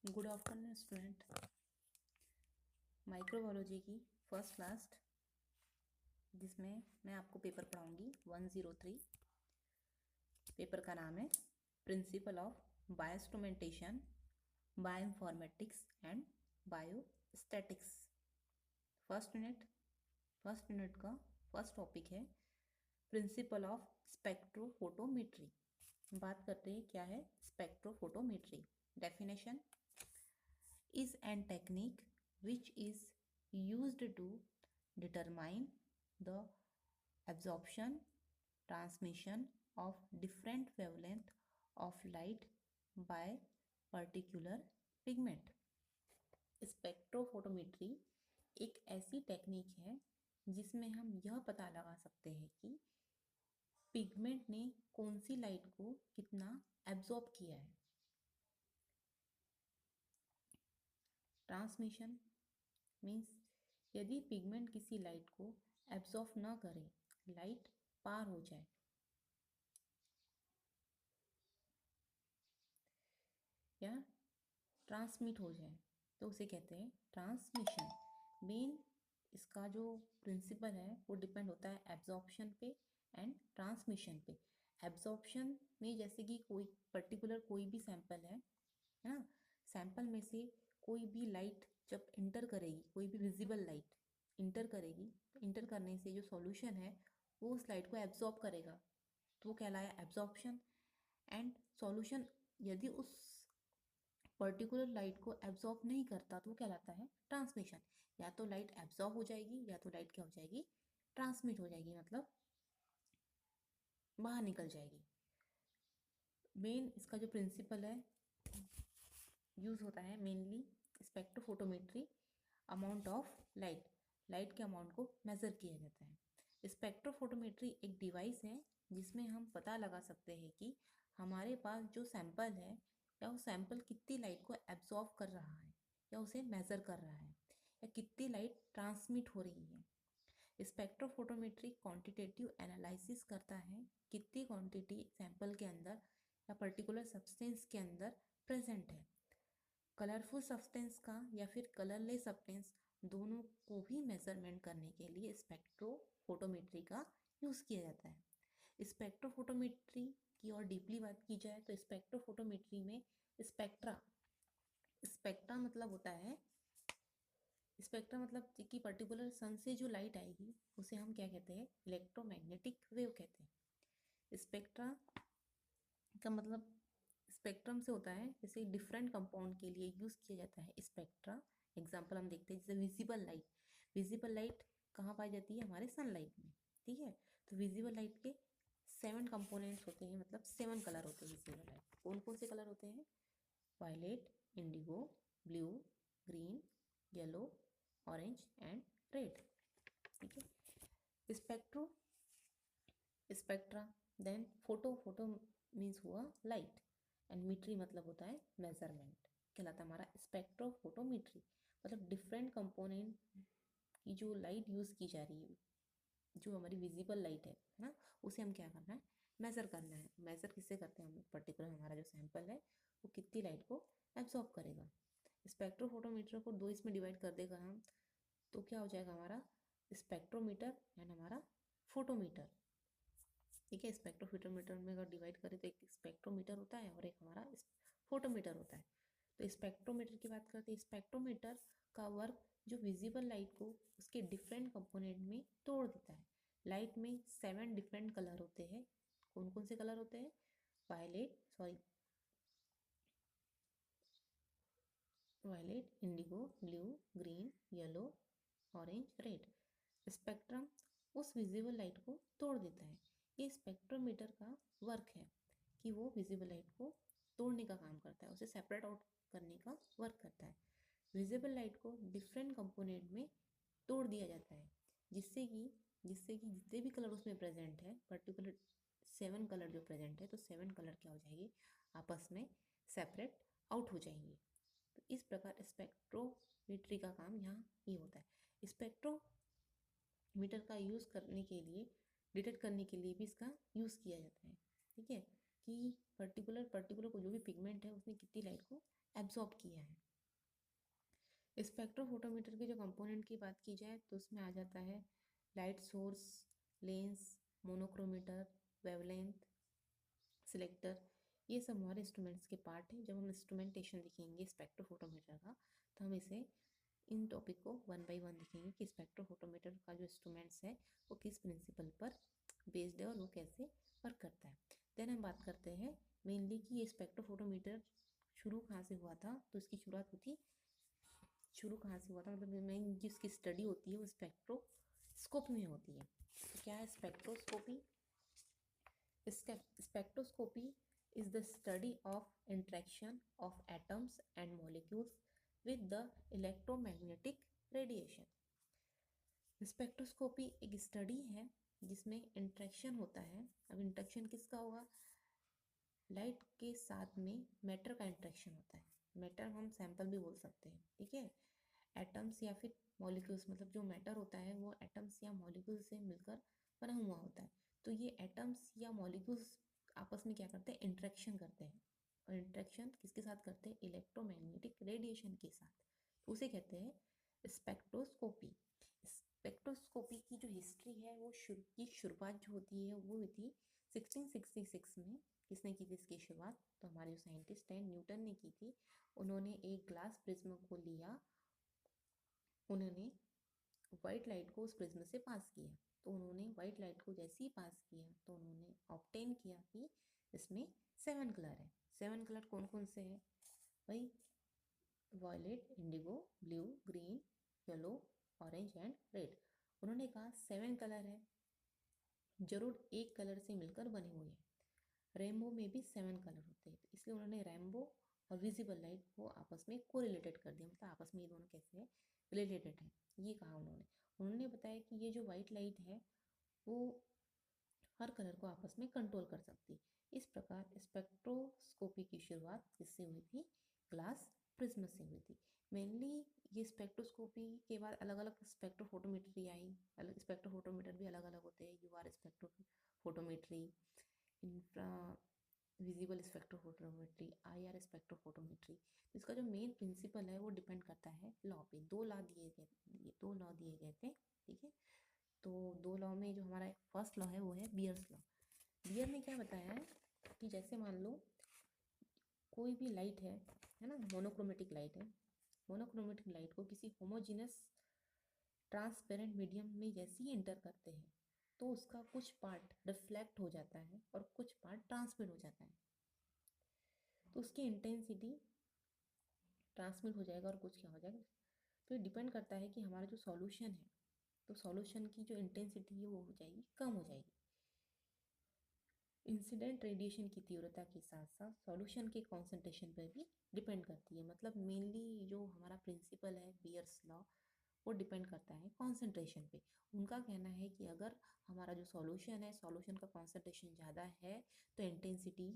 Good afternoon student. Microbiology की first class जिसमें मैं आपको पेपर पढ़ाऊंगी 103। पेपर का नाम है principle of bioinstrumentation, bioinformatics and biostatics. First unit का फर्स्ट टॉपिक है प्रिंसिपल ऑफ स्पेक्ट्रोफोटोमेट्री। बात करते हैं क्या है spectrophotometry. Definition is an technique which is used to determine the absorption transmission of different wavelength of light by particular pigment। Spectrophotometry एक ऐसी technique है जिसमें हम यह पता लगा सकते हैं कि पिगमेंट ने कौन सी लाइट को कितना एब्जॉर्ब किया है। ट्रांसमिशन मीन्स यदि पिगमेंट किसी लाइट को एब्जॉर्ब ना करे, लाइट पार हो जाए, या ट्रांसमिट हो जाए, तो उसे कहते हैं ट्रांसमिशन। मेन इसका जो प्रिंसिपल है वो डिपेंड होता है एब्जॉर्प्शन पे एंड ट्रांसमिशन पे। एब्जॉर्प्शन में जैसे कि कोई पर्टिकुलर कोई भी सैंपल है ना, सैंपल में से कोई भी लाइट जब इंटर करेगी, कोई भी विजिबल लाइट इंटर करेगी, तो इंटर करने से जो सॉल्यूशन है वो उस लाइट को एब्जॉर्ब करेगा, तो वो कहलाया एब्जॉर्प्शन। एंड सॉल्यूशन यदि उस पर्टिकुलर लाइट को एब्जॉर्ब नहीं करता तो वो कहलाता है ट्रांसमिशन। या तो लाइट एब्जॉर्ब हो जाएगी या तो लाइट क्या हो जाएगी, ट्रांसमिट हो जाएगी, मतलब बाहर निकल जाएगी। मेन इसका जो प्रिंसिपल है यूज़ होता है mainly spectrophotometry, amount of light के अमाउंट को मेज़र किया जाता है। स्पेक्ट्रोफोटोमेट्री एक डिवाइस है जिसमें हम पता लगा सकते हैं कि हमारे पास जो सैंपल है या वो सैंपल कितनी लाइट को एब्जॉर्ब कर रहा है या उसे मेज़र कर रहा है या कितनी लाइट ट्रांसमिट हो रही है। स्पेक्ट्रोफोटोमेट्री क्वांटिटेटिव एनालिसिस करता है कितनी क्वांटिटी सैंपल के अंदर या पर्टिकुलर सब्सटेंस के अंदर प्रेजेंट है। कलरफुल सब्सटेंस का या फिर कलरलेस सब्सटेंस दोनों को भी मेजरमेंट करने के लिए स्पेक्ट्रोफोटोमेट्री का यूज़ किया जाता है। स्पेक्ट्रोफोटोमेट्री की और डीपली बात की जाए तो स्पेक्ट्रोफोटोमेट्री में स्पेक्ट्रा मतलब होता है, स्पेक्ट्रा मतलब कि पर्टिकुलर सन से जो लाइट आएगी उसे हम क्या कहते हैं, इलेक्ट्रोमैग्नेटिक वेव कहते हैं। स्पेक्ट्रा का मतलब स्पेक्ट्रम से होता है, जैसे डिफरेंट कंपाउंड के लिए यूज़ किया जाता है स्पेक्ट्रा। एग्जांपल हम देखते हैं जैसे विजिबल लाइट कहाँ पाई जाती है, हमारे सनलाइट में, ठीक है। तो विजिबल लाइट के 7 कंपोनेंट्स होते हैं, मतलब 7 कलर होते हैं विजिबल लाइट। कौन कौन से कलर होते हैं, violet, indigo, blue, green, yellow, orange and red, ठीक है। स्पेक्ट्रा देन फोटो मीन्स हुआ लाइट एंड मीट्री मतलब होता है मेजरमेंट, कहलाता है हमारा स्पेक्ट्रोफोटोमेट्री। मतलब डिफरेंट कंपोनेंट की जो लाइट यूज़ की जा रही है, जो हमारी विजिबल लाइट है ना, उसे हम क्या करना है, मेज़र करना है। मेज़र किससे करते हैं हम, पर्टिकुलर हमारा जो सैंपल है वो कितनी लाइट को एब्जॉर्ब करेगा। स्पेक्ट्रोफोटोमीटर को 2 इसमें डिवाइड कर देगा हम, तो क्या हो जाएगा हमारा स्पेक्ट्रोमीटर एंड हमारा फोटोमीटर, ठीक है। स्पेक्ट्रोफोटोमीटर में अगर डिवाइड करें तो एक स्पेक्ट्रोमीटर होता है और एक हमारा फोटोमीटर होता है। तो स्पेक्ट्रोमीटर की बात करते हैं, स्पेक्ट्रोमीटर का वर्क जो विजिबल लाइट को उसके डिफरेंट कंपोनेंट में तोड़ देता है। लाइट में 7 डिफरेंट कलर होते हैं। कौन कौन से कलर होते हैं, violet, indigo, blue, green, yellow, orange, red. Spectrum उस विजिबल लाइट को तोड़ देता है। ये स्पेक्ट्रोमीटर का वर्क है कि वो विजिबल लाइट को तोड़ने का काम करता है, उसे सेपरेट आउट करने का वर्क करता है। विजिबल लाइट को डिफरेंट कंपोनेंट में तोड़ दिया जाता है, जिससे कि जितने भी कलर उसमें प्रेजेंट है, पर्टिकुलर 7 कलर जो प्रेजेंट है, तो 7 कलर क्या हो जाएंगे, आपस में सेपरेट आउट हो जाएंगे। तो इस प्रकार स्पेक्ट्रोमेट्री का काम यहाँ ये होता है। स्पेक्ट्रोमीटर का यूज़ करने के लिए, डिटेक्ट करने के लिए भी इसका यूज़ किया जाता है, ठीक है, कि पर्टिकुलर को जो भी पिगमेंट है उसने कितनी लाइट को एब्जॉर्ब किया है। स्पेक्ट्रोफोटोमीटर के जो कंपोनेंट की बात की जाए तो उसमें आ जाता है light source, lens, monochromator, wavelength, selector. ये सब हमारे इंस्ट्रूमेंट्स के पार्ट हैं। जब हम इंस्ट्रूमेंटेशन देखेंगे स्पेक्ट्रोफोटोमीटर का तो हम इसे इन टॉपिक को वन बाय वन देखेंगे कि स्पेक्ट्रोफोटोमीटर का जो इंस्ट्रूमेंट्स है वो किस प्रिंसिपल पर बेस्ड है और वो कैसे वर्क करता है। देन हम बात करते हैं मेनली कि ये स्पेक्ट्रोफोटोमीटर शुरू कहाँ से हुआ था। तो इसकी शुरू कहाँ से हुआ था, मतलब मेन जिसकी स्टडी होती है वो स्पेक्ट्रोस्कोपी में होती है। तो क्या है spectroscopy? Spectroscopy is the study of interaction of atoms and molecules with the electromagnetic radiation. Spectroscopy एक स्टडी है जिसमें इंट्रैक्शन होता है। अब इंट्रैक्शन किसका होगा? लाइट के साथ में मैटर का इंट्रैक्शन होता है। मैटर हम सैंपल भी बोल सकते हैं, ठीक है। एटम्स या फिर मॉलिक्यूल्स, मतलब जो मैटर होता है वो एटम्स या मॉलिक्यूल्स से मिलकर बना हुआ होता है। तो ये एटम्स या मॉलिक्यूल्स आपस में क्या करते हैं? इंट्रैक्शन करते हैं। और इंट्रैक्शन किसके साथ करते हैं? इलेक्ट्रोमैग्नेटिक रेडिएशन के साथ। तो उसे कहते हैं स्पेक्ट्रोस्कोपी। स्पेक्ट्रोस्कोपी की जो हिस्ट्री है वो शुरुआत जो होती है वो हुई थी 1666 में। किसने की थी इसकी शुरुआत? तो हमारे जो साइंटिस्ट हैं न्यूटन ने की थी। उन्होंने एक ग्लास प्रिज्म को लिया, उन्होंने वाइट लाइट को उस प्रिज्म से पास किया। तो उन्होंने वाइट लाइट को जैसे ही पास किया तो उन्होंने ऑब्टेन किया कि इसमें 7 कलर है। 7 कलर कौन कौन से हैं भाई? Violet, indigo, blue, green, yellow, orange and red. उन्होंने कहा 7 कलर है, जरूर एक कलर से मिलकर बने हुए हैं। रेनबो में भी 7 कलर होते हैं, तो इसलिए उन्होंने रेनबो और विजिबल लाइट को आपस में कोरिलेटेड कर दिया। मतलब आपस में ये दोनों कैसे है? रिलेटेड है, ये कहा उन्होंने बताया कि ये जो वाइट लाइट है वो हर कलर को आपस में कंट्रोल कर सकती है। इस प्रकार स्पेक्ट्रोस्कोपी की शुरुआत किससे हुई थी? ग्लास प्रिज्म से हुई थी। मेनली ये स्पेक्ट्रोस्कोपी के बाद अलग अलग स्पेक्ट्रोफोटोमेट्री आई। अलग स्पेक्ट्रोफोटोमीटर भी अलग अलग होते हैं। UR spectrophotometry, infra visible spectrophotometry, IR spectrophotometry. इसका जो मेन प्रिंसिपल है वो डिपेंड करता है लॉ पे। दो लॉ दिए गए थे, ठीक है। तो 2 लॉ में जो हमारा फर्स्ट लॉ है वो है बियर्स लॉ। बियर ने क्या बताया है कि जैसे मान लो कोई भी लाइट है ना, मोनोक्रोमेटिक लाइट है। मोनोक्रोमेटिक लाइट को किसी होमोजीनस ट्रांसपेरेंट मीडियम में जैसे ही इंटर करते हैं तो उसका कुछ पार्ट रिफ्लेक्ट हो जाता है और कुछ पार्ट ट्रांसमिट हो जाता है। तो उसकी इंटेंसिटी ट्रांसमिट हो जाएगा और कुछ क्या हो जाएगा। तो ये डिपेंड करता है कि हमारा जो सॉल्यूशन है, तो सॉल्यूशन की जो इंटेंसिटी है वो हो जाएगी, कम हो जाएगी। इंसिडेंट रेडिएशन की तीव्रता के साथ साथ सॉल्यूशन के कॉन्सेंट्रेशन पर भी डिपेंड करती है। मतलब मेनली जो हमारा प्रिंसिपल है बियर्स लॉ वो डिपेंड करता है कॉन्सेंट्रेशन पे। उनका कहना है कि अगर हमारा जो सॉल्यूशन है, सॉल्यूशन का कॉन्सेंट्रेशन ज़्यादा है तो इंटेंसिटी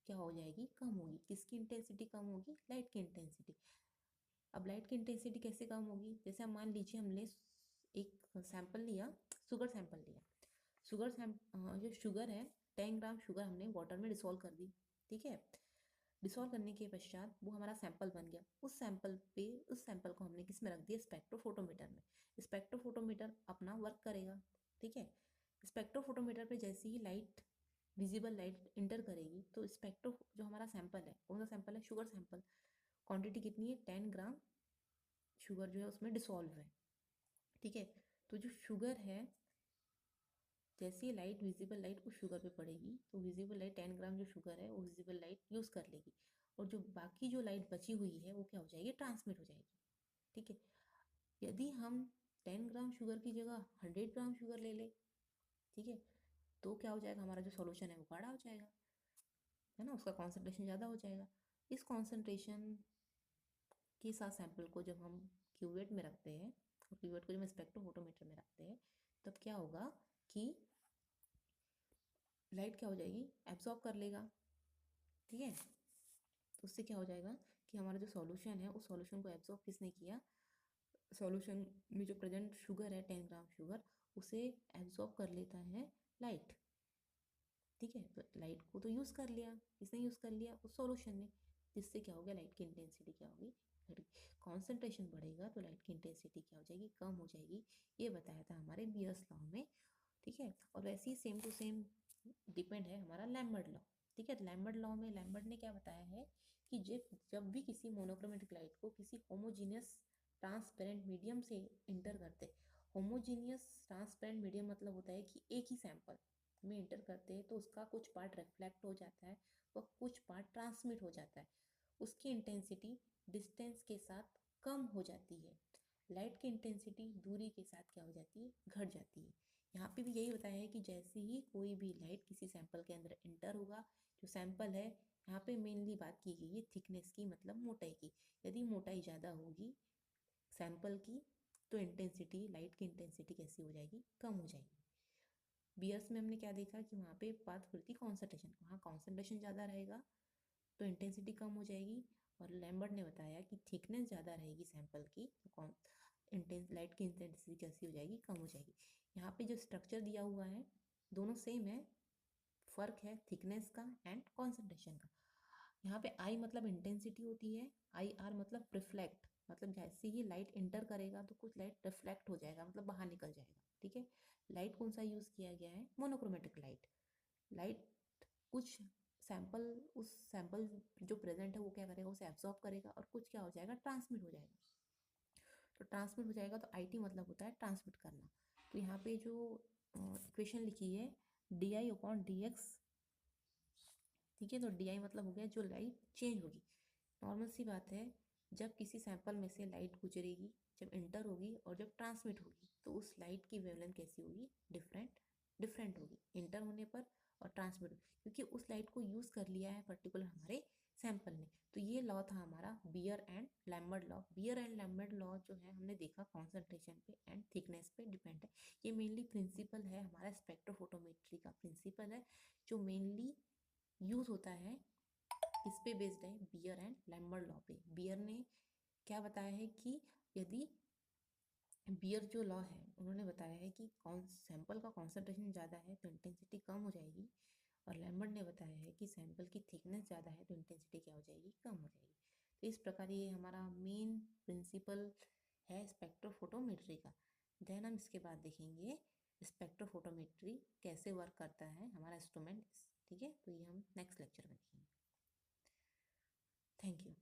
क्या हो जाएगी? कम होगी। किसकी इंटेंसिटी कम होगी? लाइट की इंटेंसिटी। अब लाइट की इंटेंसिटी कैसे कम होगी? जैसे हम मान लीजिए हमने एक सैंपल लिया, शुगर सैंपल लिया। जो शुगर है 10 ग्राम शुगर हमने वाटर में डिसॉल्व कर दी, ठीक है। डिसॉल्व करने के पश्चात वो हमारा सैंपल बन गया। उस सैंपल को हमने किस में रख दिया? स्पेक्ट्रोफोटोमीटर में। स्पेक्ट्रोफोटोमीटर अपना वर्क करेगा, ठीक है। स्पेक्ट्रोफोटोमीटर पे जैसे ही लाइट, विजिबल लाइट इंटर करेगी तो जो हमारा सैंपल है, कौन सा सैंपल है? Sugar sample. क्वांटिटी कितनी है? 10 ग्राम शुगर जो है उसमें डिसॉल्व है, ठीक है। तो जो शुगर है, जैसे ही लाइट, विजिबल लाइट उस शुगर पे पड़ेगी तो विजिबल लाइट 10 ग्राम जो शुगर है वो विजिबल लाइट यूज़ कर लेगी और जो बाकी जो लाइट बची हुई है वो क्या हो जाएगी? ट्रांसमिट हो जाएगी, ठीक है। यदि हम 10 ग्राम शुगर की जगह 100 ग्राम शुगर ले ले, ठीक है, तो क्या हो जाएगा? हमारा जो सॉल्यूशन है वो गाढ़ा हो जाएगा, है ना, उसका कॉन्सेंट्रेशन ज़्यादा हो जाएगा। इस कॉन्सेंट्रेशन के साथ सैंपल को जब हम क्यूवेट में रखते हैं और क्यूवेट को जब हम स्पेक्ट्रोफोटोमीटर में रखते हैं तब क्या होगा कि लाइट क्या हो जाएगी? एब्जॉर्ब कर लेगा, ठीक है। तो उससे क्या हो जाएगा कि हमारा जो सॉल्यूशन है उस सॉल्यूशन को एब्जॉर्ब किसने किया? सॉल्यूशन में जो प्रेजेंट शुगर है 10 ग्राम शुगर, उसे एब्जॉर्ब कर लेता है लाइट, ठीक है। तो लाइट को तो यूज़ कर लिया, किसने यूज़ कर लिया? उस सॉल्यूशन ने। जिससे क्या हो गया, लाइट की इंटेंसिटी क्या होगी, कॉन्सेंट्रेशन बढ़ेगा तो लाइट की इंटेंसिटी क्या हो जाएगी, कम हो जाएगी। ये बताया था हमारे बियर्स लॉ में, ठीक है। और वैसे ही सेम टू सेम डिपेंड है हमारा लैम्बर्ट लॉ, ठीक है। लैम्बर्ट लॉ में लैम्बर्ट ने क्या बताया है कि जब भी किसी मोनोक्रोमेटिक लाइट को किसी होमोजीनियस ट्रांसपेरेंट मीडियम से इंटर करते, होमोजीनियस ट्रांसपेरेंट मीडियम मतलब होता है कि एक ही सैंपल में इंटर करते हैं तो उसका कुछ पार्ट रिफ्लेक्ट हो जाता है और कुछ पार्ट ट्रांसमिट हो जाता है, उसकी इंटेंसिटी डिस्टेंस के साथ कम हो जाती है। लाइट की इंटेंसिटी दूरी के साथ क्या हो जाती है, घट जाती है। यहाँ पे भी यही बताया है कि जैसे ही कोई भी लाइट किसी सैंपल के अंदर इंटर होगा, जो सैंपल है, यहाँ पे मेनली बात की गई है थिकनेस की, मतलब मोटाई की। यदि मोटाई ज़्यादा होगी सैंपल की तो इंटेंसिटी, लाइट की इंटेंसिटी कैसी हो जाएगी, कम हो जाएगी। बियर्स में हमने क्या देखा कि वहाँ पे बात हो रही थी कॉन्सेंट्रेशन, वहाँ कॉन्सेंट्रेशन ज़्यादा रहेगा तो इंटेंसिटी कम हो जाएगी। और लैम्बर्ट ने बताया कि थिकनेस ज़्यादा रहेगी सैंपल की तो लाइट की इंटेंसिटी कैसी हो जाएगी, कम हो जाएगी। यहाँ पे जो स्ट्रक्चर दिया हुआ है दोनों सेम है, फर्क है थिकनेस का एंड कॉन्सेंट्रेशन का। यहाँ पे आई मतलब इंटेंसिटी होती है, आई आर मतलब रिफ्लेक्ट, मतलब जैसे ही लाइट इंटर करेगा तो कुछ लाइट रिफ्लेक्ट हो जाएगा, मतलब बाहर निकल जाएगा, ठीक है। लाइट कौन सा यूज़ किया गया है, मोनोक्रोमेटिक लाइट। लाइट कुछ सैंपल, उस सैंपल जो प्रेजेंट है वो क्या करेगा, उसे एब्जॉर्ब करेगा और कुछ क्या हो जाएगा, ट्रांसमिट हो जाएगा। तो ट्रांसमिट हो जाएगा तो आईटी मतलब होता है ट्रांसमिट करना। तो यहाँ पे जो इक्वेशन लिखी है di/dx, ठीक है। तो डी आई मतलब हो गया जो लाइट चेंज होगी। नॉर्मल सी बात है, जब किसी सैंपल में से लाइट गुजरेगी, जब इंटर होगी और जब ट्रांसमिट होगी तो उस लाइट की वेवलेंथ कैसी होगी, डिफरेंट डिफरेंट होगी इंटर होने पर और ट्रांसमिट, क्योंकि उस लाइट को यूज़ कर लिया है पर्टिकुलर हमारे सैंपल ने। तो ये लॉ था हमारा Beer and Lambert law. Beer and Lambert law जो है हमने देखा कॉन्सेंट्रेशन पे एंड थिकनेस पे डिपेंड है। ये मेनली प्रिंसिपल है हमारा स्पेक्ट्रोफोटोमेट्री का प्रिंसिपल है, जो मेनली यूज होता है किस पे बेस्ड है, बियर एंड लैम्बर्ट लॉ पे। बियर ने क्या बताया है कि यदि बियर जो लॉ है उन्होंने बताया है कि कौन सैंपल का कॉन्सेंट्रेशन ज़्यादा है तो इंटेंसिटी कम हो जाएगी, और लैम्बर्ट ने बताया है कि सैंपल की थिकनेस ज़्यादा है तो इंटेंसिटी क्या हो जाएगी, कम हो जाएगी। तो इस प्रकार ये हमारा मेन प्रिंसिपल है स्पेक्ट्रोफोटोमेट्री का। देन हम इसके बाद देखेंगे स्पेक्ट्रोफोटोमेट्री कैसे वर्क करता है हमारा इंस्ट्रूमेंट, ठीक है। तो ये हम नेक्स्ट लेक्चर में देखेंगे। Thank you.